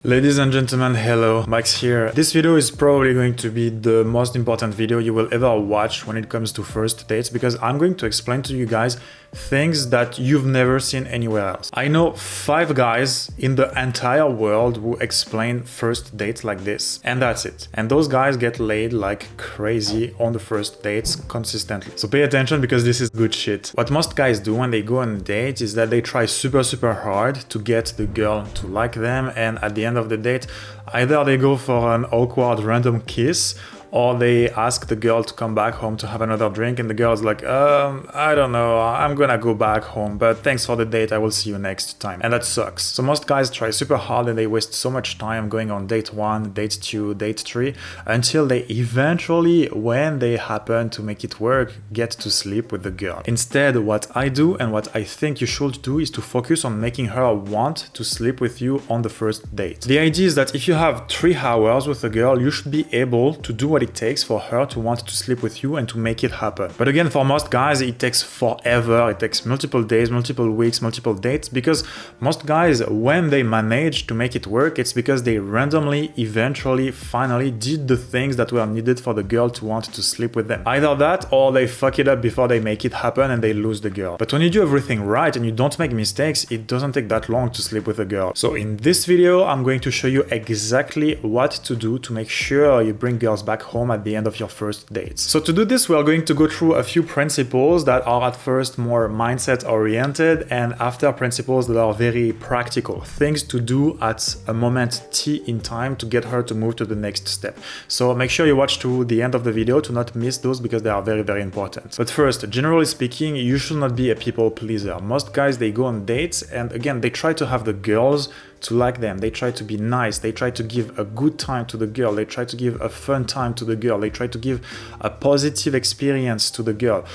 Ladies and gentlemen, hello, Max here. This video is probably going to be the most important video you will ever watch when it comes to first dates, because I'm going to explain to you guys things that you've never seen anywhere else. I know 5 guys in the entire world who explain first dates like this, and that's it. And those guys get laid like crazy on the first dates consistently. So pay attention, because this is good shit. What most guys do when they go on a date is that they try super hard to get the girl to like them, and at the end of the date, either they go for an awkward random kiss, or they ask the girl to come back home to have another drink, and the girl's like, I don't know, I'm gonna go back home, but thanks for the date, I will see you next time. And that sucks. So most guys try super hard and they waste so much time going on date 1, date 2, date 3, until they eventually, when they happen to make it work, get to sleep with the girl. Instead, what I do and what I think you should do is to focus on making her want to sleep with you on the first date. The idea is that if you have 3 hours with a girl, you should be able to do what it takes for her to want to sleep with you and to make it happen. But again, for most guys, it takes forever. It takes multiple days, multiple weeks, multiple dates, because most guys, when they manage to make it work, it's because they randomly, eventually, finally did the things that were needed for the girl to want to sleep with them. Either that, or they fuck it up before they make it happen and they lose the girl. But when you do everything right and you don't make mistakes, it doesn't take that long to sleep with a girl. So in this video, I'm going to show you exactly what to do to make sure you bring girls back home at the end of your first dates. So to do this, we are going to go through a few principles that are at first more mindset oriented, and after principles that are very practical, things to do at a moment T in time to get her to move to the next step. So make sure you watch to the end of the video to not miss those, because they are very important. But first, generally speaking, you should not be a people pleaser. Most guys, they go on dates and again, they try to have the girls to like them. They try to be nice. They try to give a good time to the girl. They try to give a fun time to the girl. They try to give a positive experience to the girl.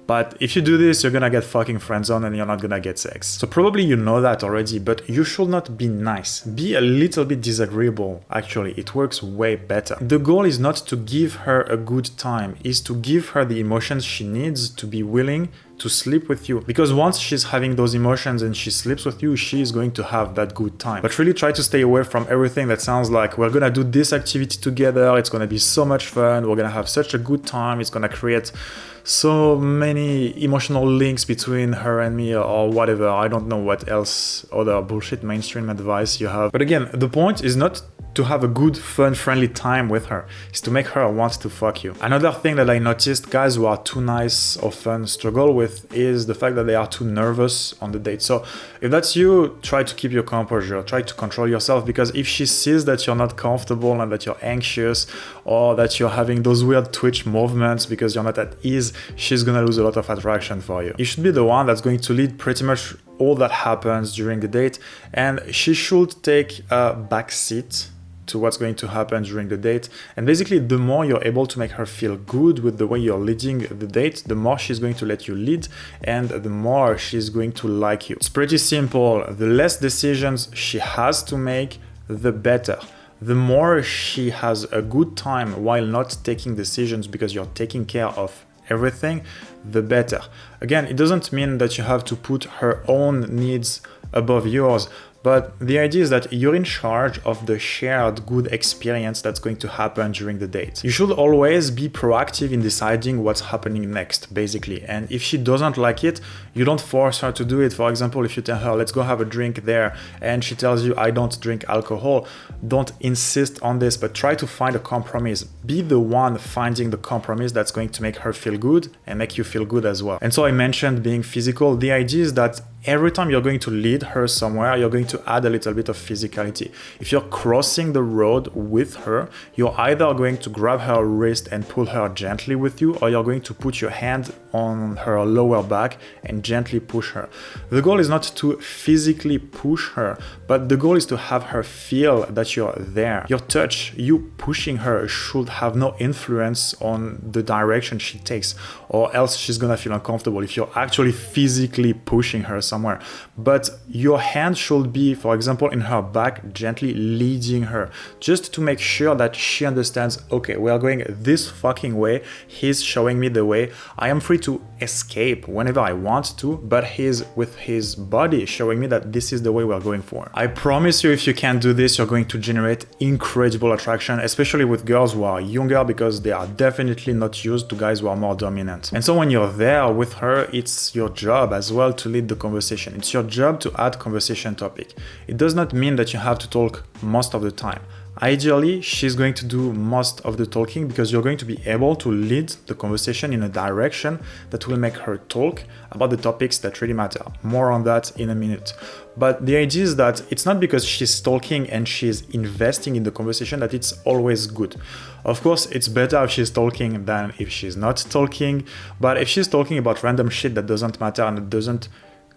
But if you do this, you're gonna get fucking friendzone and you're not gonna get sex. So probably you know that already, but you should not be nice. Be a little bit disagreeable, actually. It works way better. The goal is not to give her a good time, is to give her the emotions she needs to be willing to sleep with you. Because once she's having those emotions and she sleeps with you, she is going to have that good time. But really try to stay away from everything that sounds like, we're gonna do this activity together, it's gonna be so much fun, we're gonna have such a good time, it's gonna create so many emotional links between her and me, or whatever. I don't know what else other bullshit mainstream advice you have. But again, the point is not to have a good, fun, friendly time with her. Is to make her want to fuck you. Another thing that I noticed guys who are too nice often struggle with is the fact that they are too nervous on the date. So if that's you, try to keep your composure, try to control yourself, because if she sees that you're not comfortable and that you're anxious, or that you're having those weird twitch movements because you're not at ease, she's gonna lose a lot of attraction for you. You should be the one that's going to lead pretty much all that happens during the date, and she should take a back seat to what's going to happen during the date. And basically, the more you're able to make her feel good with the way you're leading the date, the more she's going to let you lead, and the more she's going to like you. It's pretty simple. The less decisions she has to make, the better. The more she has a good time while not taking decisions because you're taking care of everything, the better. Again, it doesn't mean that you have to put her own needs above yours, but the idea is that you're in charge of the shared good experience that's going to happen during the date. You should always be proactive in deciding what's happening next, basically. And if she doesn't like it, you don't force her to do it. For example, if you tell her, let's go have a drink there, and she tells you, I don't drink alcohol, don't insist on this, but try to find a compromise. Be the one finding the compromise that's going to make her feel good and make you feel good as well. And so I mentioned being physical. The idea is that every time you're going to lead her somewhere, you're going to add a little bit of physicality. If you're crossing the road with her, you're either going to grab her wrist and pull her gently with you, or you're going to put your hand on her lower back and gently push her. The goal is not to physically push her, but the goal is to have her feel that you're there. Your touch, you pushing her, should have no influence on the direction she takes, or else she's gonna feel uncomfortable if you're actually physically pushing her somewhere. somewhere. But your hand should be, for example, in her back, gently leading her, just to make sure that she understands, okay, we are going this fucking way. He's showing me the way. I am free to escape whenever I want to, but he's with his body showing me that this is the way we're going for. I promise you, if you can do this, you're going to generate incredible attraction, especially with girls who are younger, because they are definitely not used to guys who are more dominant. And so when you're there with her, it's your job as well to lead the conversation. It's your job to add conversation topic. It does not mean that you have to talk most of the time. Ideally, she's going to do most of the talking because you're going to be able to lead the conversation in a direction that will make her talk about the topics that really matter. More on that in a minute. But the idea is that it's not because she's talking and she's investing in the conversation that it's always good. Of course, it's better if she's talking than if she's not talking. But if she's talking about random shit that doesn't matter and it doesn't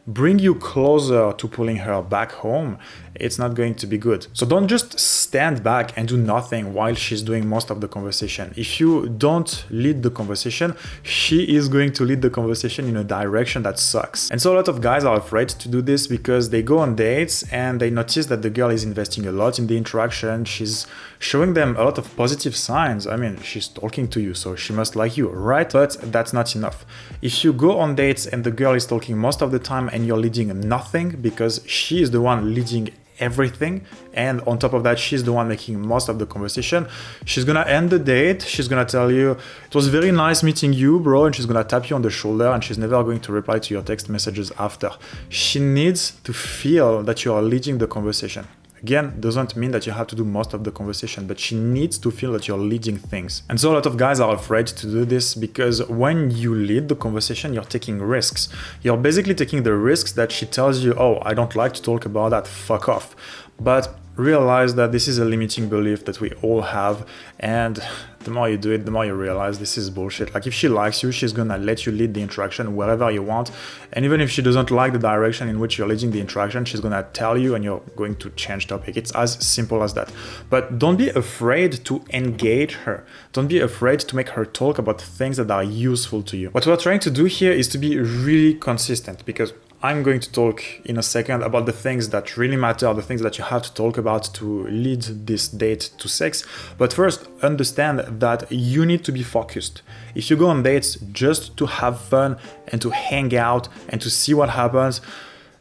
bring you closer to pulling her back home, it's not going to be good. So don't just stand back and do nothing while she's doing most of the conversation. If you don't lead the conversation, she is going to lead the conversation in a direction that sucks. And so a lot of guys are afraid to do this because they go on dates and they notice that the girl is investing a lot in the interaction. She's showing them a lot of positive signs. I mean, she's talking to you, so she must like you, right? But that's not enough. If you go on dates and the girl is talking most of the time and you're leading nothing because she is the one leading everything, and on top of that she's the one making most of the conversation, she's gonna end the date, she's gonna tell you it was very nice meeting you, bro, and she's gonna tap you on the shoulder, and she's never going to reply to your text messages after. She needs to feel that you are leading the conversation. Again, doesn't mean that you have to do most of the conversation, but she needs to feel that you're leading things. And so a lot of guys are afraid to do this because when you lead the conversation, you're taking risks. You're basically taking the risks that she tells you, oh, I don't like to talk about that, fuck off. But realize that this is a limiting belief that we all have, and the more you do it, the more you realize this is bullshit. Like, if she likes you, she's gonna let you lead the interaction wherever you want, and even if she doesn't like the direction in which you're leading the interaction, she's gonna tell you and you're going to change topic. It's as simple as that. But don't be afraid to engage her. Don't be afraid to make her talk about things that are useful to you. What we're trying to do here is to be really consistent, because I'm going to talk in a second about the things that really matter, the things that you have to talk about to lead this date to sex. But first, understand that you need to be focused. If you go on dates just to have fun and to hang out and to see what happens,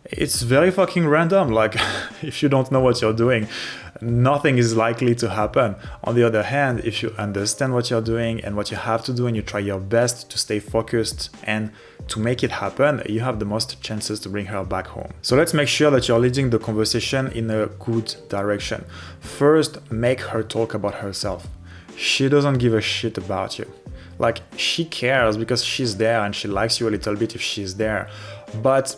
it's very fucking random. Like, if you don't know what you're doing, nothing is likely to happen. On the other hand, if you understand what you're doing and what you have to do and you try your best to stay focused and to make it happen, you have the most chances to bring her back home. So let's make sure that you're leading the conversation in a good direction. First, make her talk about herself. She doesn't give a shit about you. Like, she cares because she's there and she likes you a little bit if she's there. But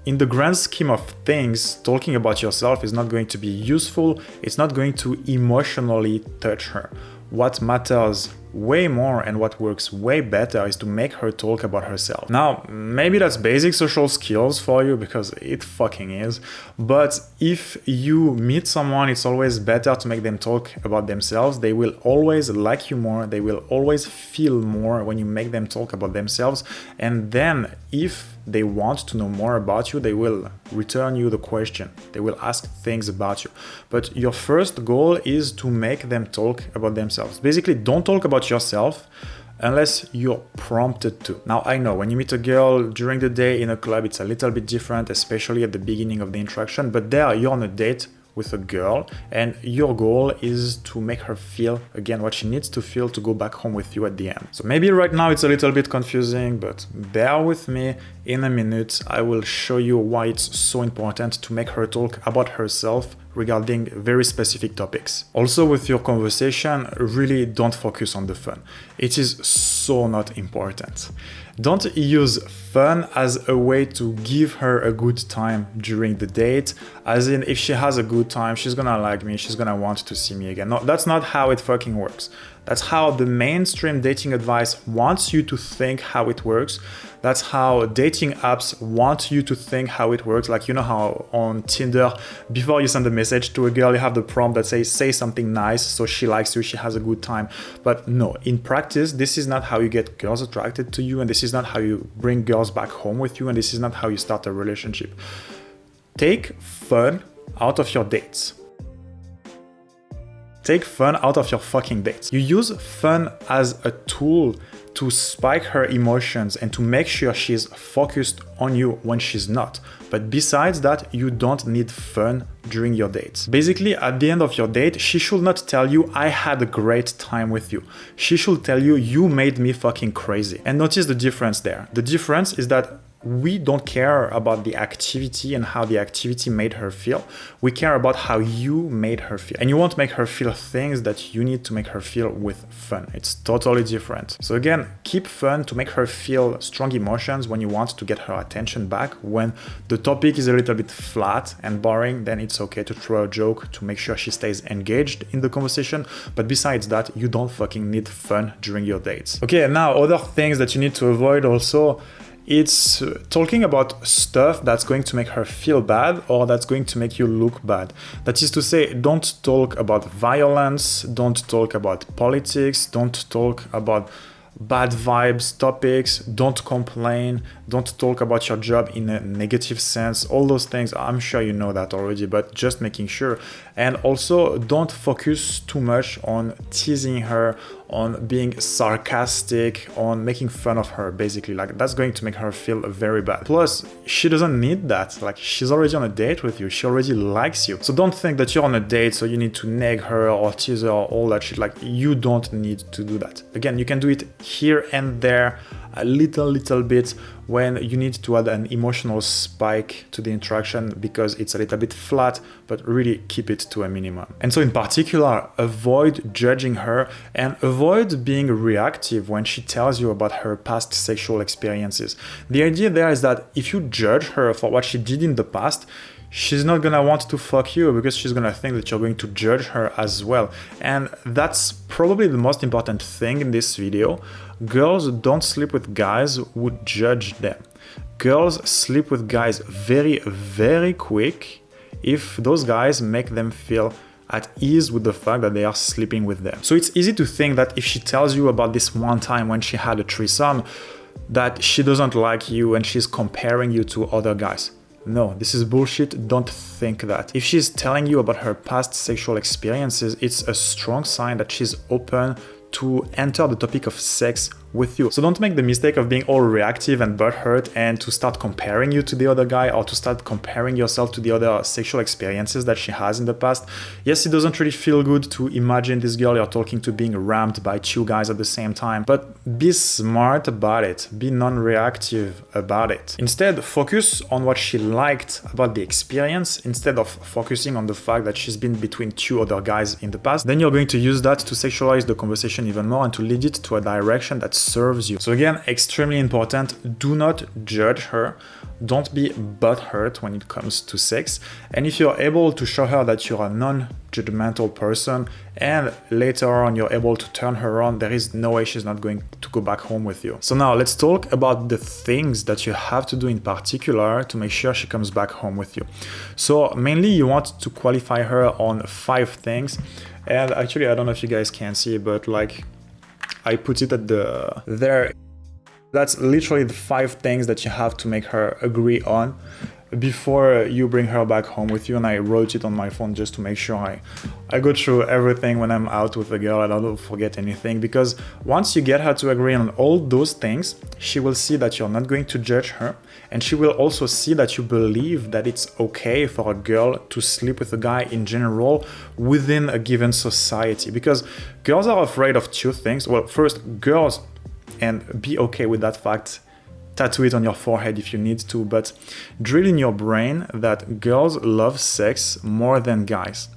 in the grand scheme of things, talking about yourself is not going to be useful. It's not going to emotionally touch her. What matters way more and what works way better is to make her talk about herself. Now, maybe that's basic social skills for you, because it fucking is. But if you meet someone, it's always better to make them talk about themselves. They will always like you more. They will always feel more when you make them talk about themselves. And then if they want to know more about you, they will return you the question. They will ask things about you. But your first goal is to make them talk about themselves. Basically, don't talk about yourself unless you're prompted to. Now, I know when you meet a girl during the day in a club, it's a little bit different, especially at the beginning of the interaction, but there you're on a date with a girl and your goal is to make her feel again what she needs to feel to go back home with you at the end. So maybe right now it's a little bit confusing, but bear with me. In a minute I will show you why it's so important to make her talk about herself regarding very specific topics. Also, with your conversation, really don't focus on the fun. It is so not important. Don't use fun as a way to give her a good time during the date, as in if she has a good time, she's gonna like me, she's gonna want to see me again. No, that's not how it fucking works. That's how the mainstream dating advice wants you to think how it works, That's how dating apps want you to think how it works. Like, you know how on Tinder, before you send a message to a girl, you have the prompt that says, say something nice so she likes you, she has a good time. But no, in practice, this is not how you get girls attracted to you, and this is not how you bring girls back home with you, and this is not how you start a relationship. Take fun out of your dates. Take fun out of your fucking dates. You use fun as a tool to spike her emotions and to make sure she's focused on you when she's not. But besides that, you don't need fun during your dates. Basically, at the end of your date, she should not tell you, I had a great time with you. She should tell you, you made me fucking crazy. And notice the difference there. The difference is that we don't care about the activity and how the activity made her feel. We care about how you made her feel. And you won't make her feel things that you need to make her feel with fun. It's totally different. So again, keep fun to make her feel strong emotions when you want to get her attention back. When the topic is a little bit flat and boring, then it's okay to throw a joke to make sure she stays engaged in the conversation. But besides that, you don't fucking need fun during your dates. Okay, and now other things that you need to avoid also, it's talking about stuff that's going to make her feel bad or that's going to make you look bad. That is to say, don't talk about violence, don't talk about politics, don't talk about bad vibes topics, don't complain, don't talk about your job in a negative sense. All those things, I'm sure you know that already, but just making sure. And also, don't focus too much on teasing her, on being sarcastic, on making fun of her, basically. Like, that's going to make her feel very bad. Plus, she doesn't need that. Like, she's already on a date with you. She already likes you. So don't think that you're on a date, so you need to nag her or tease her or all that shit. Like, you don't need to do that. Again, you can do it here and there, a little bit, when you need to add an emotional spike to the interaction because it's a little bit flat, but really keep it to a minimum. And so in particular, avoid judging her and avoid being reactive when she tells you about her past sexual experiences. The idea there is that if you judge her for what she did in the past, she's not gonna want to fuck you because she's gonna think that you're going to judge her as well. And that's probably the most important thing in this video. Girls don't sleep with guys who judge them. Girls sleep with guys very quick if those guys make them feel at ease with the fact that they are sleeping with them. So it's easy to think that if she tells you about this one time when she had a threesome, that she doesn't like you and she's comparing you to other guys. No, this is bullshit. Don't think that. If she's telling you about her past sexual experiences, it's a strong sign that she's open to enter the topic of sex with you. So don't make the mistake of being all reactive and butthurt and to start comparing you to the other guy or to start comparing yourself to the other sexual experiences that she has in the past. Yes, it doesn't really feel good to imagine this girl you're talking to being rammed by two guys at the same time, but be smart about it. Be non-reactive about it. Instead, focus on what she liked about the experience instead of focusing on the fact that she's been between two other guys in the past. Then you're going to use that to sexualize the conversation even more and to lead it to a direction that serves you. So again, extremely important, do not judge her. Don't be butthurt when it comes to sex. And if you're able to show her that you're a non-judgmental person and later on you're able to turn her on, there is no way she's not going to go back home with you. So now let's talk about the things that you have to do in particular to make sure she comes back home with you. So mainly you want to qualify her on 5 things. And actually, I don't know if you guys can see, but like I put it at there. That's literally the 5 things that you have to make her agree on before you bring her back home with you. And I wrote it on my phone just to make sure I go through everything when I'm out with a girl and I don't forget anything. Because once you get her to agree on all those things, she will see that you're not going to judge her. And she will also see that you believe that it's okay for a girl to sleep with a guy in general within a given society. Because girls are afraid of 2 things. Well, first, girls, and be okay with that fact, tattoo it on your forehead if you need to, but drill in your brain that girls love sex more than guys,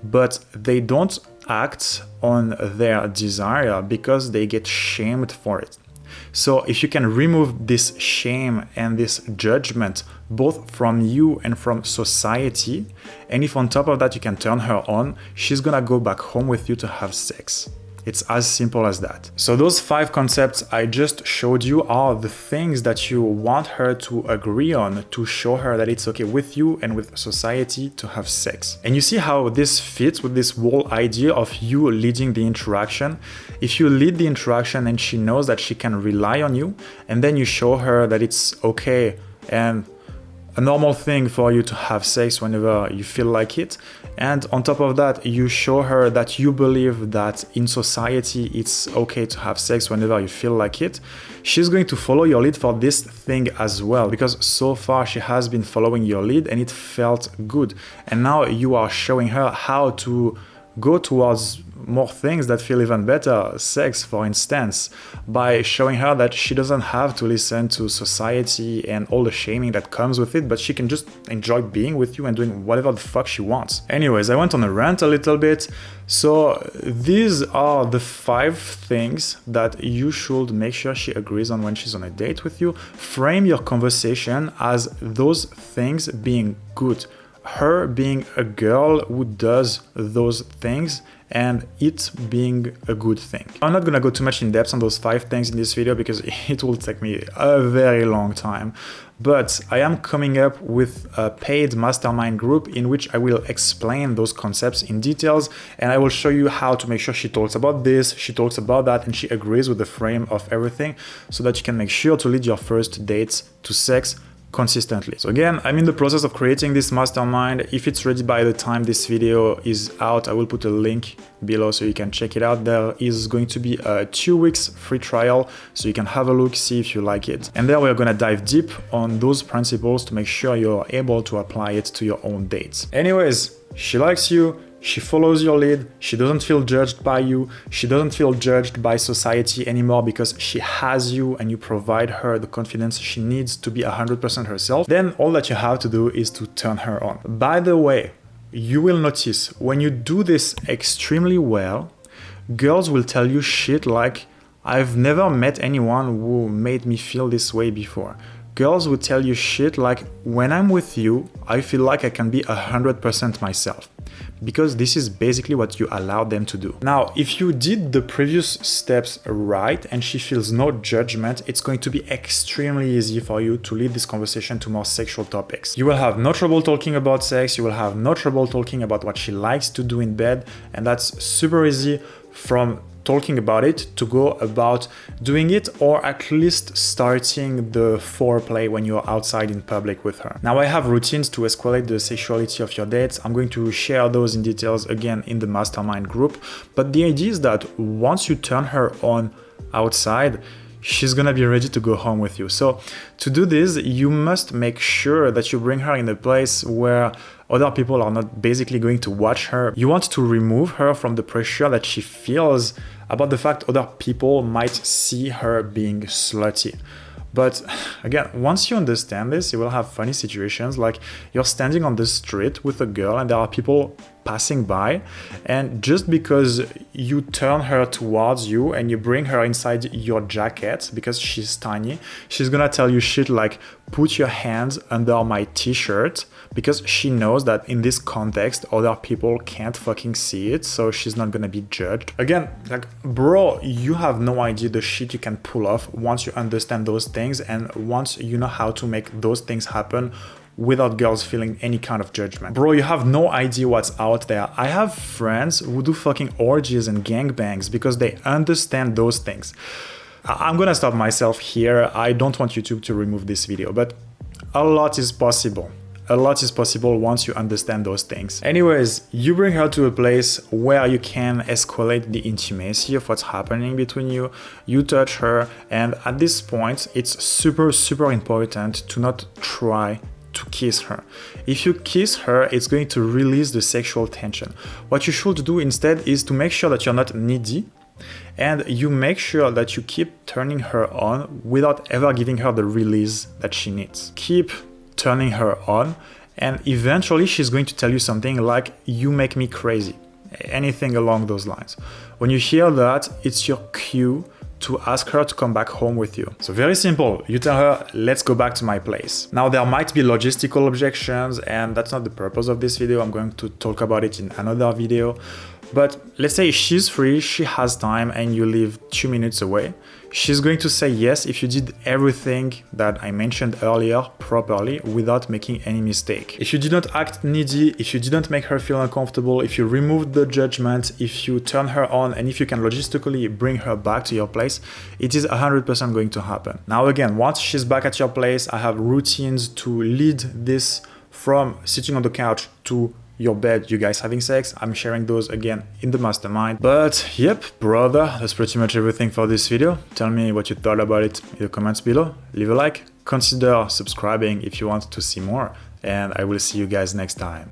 but they don't act on their desire because they get shamed for it. So if you can remove this shame and this judgment both from you and from society, and if on top of that you can turn her on, she's gonna go back home with you to have sex. It's as simple as that. So those 5 concepts I just showed you are the things that you want her to agree on to show her that it's okay with you and with society to have sex. And you see how this fits with this whole idea of you leading the interaction. If you lead the interaction and she knows that she can rely on you, and then you show her that it's okay and a normal thing for you to have sex whenever you feel like it. And on top of that, you show her that you believe that in society it's okay to have sex whenever you feel like it. She's going to follow your lead for this thing as well, because so far she has been following your lead and it felt good. And now you are showing her how to go towards more things that feel even better, sex for instance, by showing her that she doesn't have to listen to society and all the shaming that comes with it, but she can just enjoy being with you and doing whatever the fuck she wants. Anyways, I went on a rant a little bit. So these are the 5 things that you should make sure she agrees on when she's on a date with you. Frame your conversation as those things being good, her being a girl who does those things and it being a good thing. I'm not gonna go too much in depth on those 5 things in this video because it will take me a very long time. But I am coming up with a paid mastermind group in which I will explain those concepts in details, and I will show you how to make sure she talks about this, she talks about that, and she agrees with the frame of everything so that you can make sure to lead your first dates to sex consistently. So again, I'm in the process of creating this mastermind. If it's ready by the time this video is out, I will put a link below so you can check it out. There is going to be a 2 weeks free trial so you can have a look, see if you like it. And there we're gonna dive deep on those principles to make sure you're able to apply it to your own dates. Anyways, she likes you, she follows your lead, she doesn't feel judged by you, she doesn't feel judged by society anymore because she has you and you provide her the confidence she needs to be 100% herself, then all that you have to do is to turn her on. By the way, you will notice when you do this extremely well, girls will tell you shit like, I've never met anyone who made me feel this way before. Girls will tell you shit like, when I'm with you, I feel like I can be 100% myself. Because this is basically what you allow them to do. Now, if you did the previous steps right and she feels no judgment, it's going to be extremely easy for you to lead this conversation to more sexual topics. You will have no trouble talking about sex, you will have no trouble talking about what she likes to do in bed, and that's super easy from talking about it to go about doing it, or at least starting the foreplay when you're outside in public with her. Now I have routines to escalate the sexuality of your dates. I'm going to share those in details again in the mastermind group, but the idea is that once you turn her on outside, she's gonna be ready to go home with you. So to do this, you must make sure that you bring her in a place where other people are not basically going to watch her. You want to remove her from the pressure that she feels about the fact other people might see her being slutty. But again, once you understand this, you will have funny situations like you're standing on the street with a girl and there are people passing by, and just because you turn her towards you and you bring her inside your jacket because she's tiny, she's gonna tell you shit like, put your hands under my t-shirt, because she knows that in this context other people can't fucking see it, so she's not gonna be judged. Again, like, bro, you have no idea the shit you can pull off once you understand those things and once you know how to make those things happen without girls feeling any kind of judgment. Bro, you have no idea what's out there. I have friends who do fucking orgies and gangbangs because they understand those things. I'm gonna stop myself here. I don't want YouTube to remove this video, but a lot is possible. A lot is possible once you understand those things. Anyways, you bring her to a place where you can escalate the intimacy of what's happening between you. You touch her, and at this point, it's super, super important to not try to kiss her. If you kiss her, it's going to release the sexual tension. What you should do instead is to make sure that you're not needy, and you make sure that you keep turning her on without ever giving her the release that she needs. Keep turning her on, and eventually she's going to tell you something like, you make me crazy, anything along those lines. When you hear that, it's your cue to ask her to come back home with you. So very simple, you tell her, let's go back to my place. Now there might be logistical objections, and that's not the purpose of this video. I'm going to talk about it in another video. But let's say she's free, she has time, and you live 2 minutes away. She's going to say yes if you did everything that I mentioned earlier properly without making any mistake. If you did not act needy, if you didn't make her feel uncomfortable, if you removed the judgment, if you turn her on, and if you can logistically bring her back to your place, it is 100% going to happen. Now again, once she's back at your place, I have routines to lead this from sitting on the couch to your bed, you guys having sex. I'm sharing those again in the mastermind. But yep, brother, that's pretty much everything for this video. Tell me what you thought about it in the comments below. Leave a like, consider subscribing if you want to see more, and I will see you guys next time.